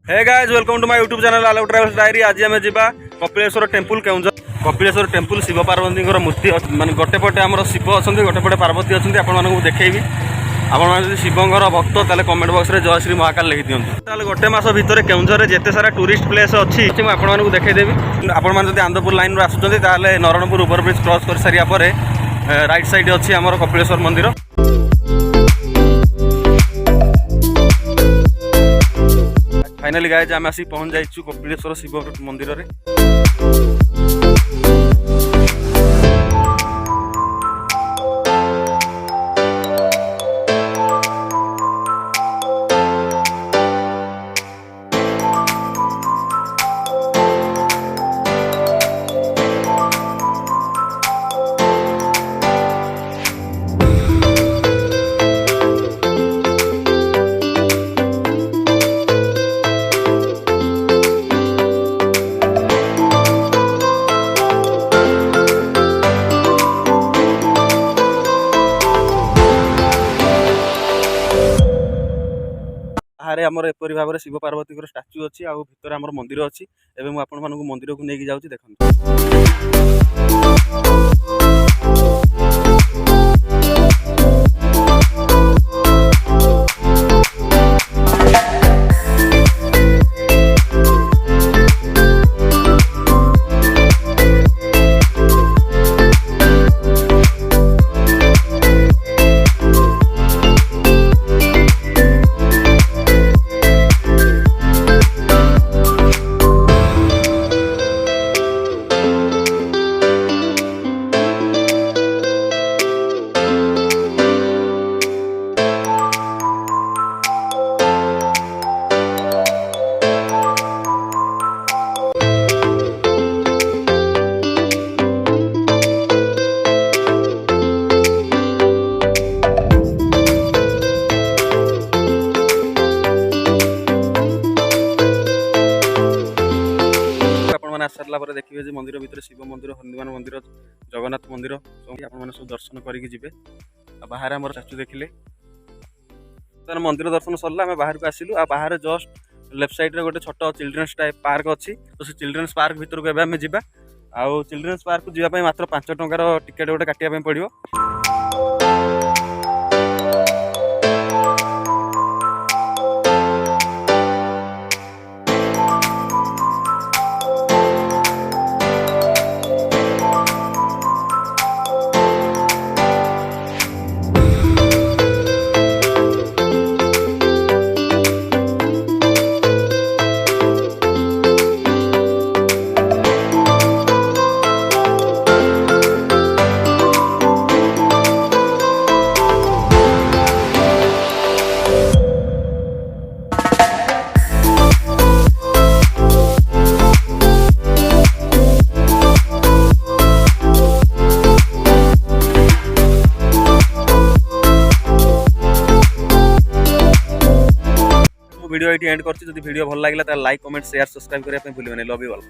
Hey guys welcome to my YouTube channel Alok travel diary. आज आम जा कपिलेश्वर टेम्पल केउंझर। कपिलेश्वर टेम्पल शिव पार्वती मूर्ति माने गोटे पटे आम शिव अच्छा गोटे पटे पार्वती अच्छा आपको देखी आप शिवंर भक्त ताले कमेंट बॉक्स में जय श्री महाकाल लिखि दिखाँ। गोटे मास भितर केउंझर में जिते सारा टूरिस्ट प्लेस अच्छी आपको देखईदेवी। आप आंदपुर लाइन आसुँच नरणपुर ओवर ब्रिज क्रॉस कर सारापर राइट साइड अच्छी आम कपिलेश्वर मंदिर। फाइनाली गाइज आम आसिक पहुँच जाइछु कपिलेश्वर शिव मंदिर रे। बाहर आमर एपरी भाव में शिव पार्वती स्टाच्यू अच्छी आ भितर आम मंदिर अच्छी। एवं मुझे आपण मानक मंदिर को लेकिन जाऊँगी देखते। सारा पर देखिए जे मंदिर भितर शिव मंदिर, हनुमान मंदिर, जगन्नाथ मंदिर सब दर्शन करके जिवे। बाहर आम स्टाच्यू देखिले मंदिर दर्शन सरला आम बाहर को आसिलु। बाहर जस्ट लेफ्ट साइड रे गोटे छोट चिल्ड्रेन्स टाइप पार्क अच्छी। तो से चिल्ड्रेन्स पार्क भितर को एबे जिबा। आउ चिल्ड्रेन्स पार्क को जीवा मात्र 5 टंकार टिकेट गोटे काटिया पड़ो। वीडियो ये एंड करछि। जदि वीडियो भल लागला त लाइक कमेंट शेयर सब्सक्राइब करिया पे भूलिबेनी। Love you all.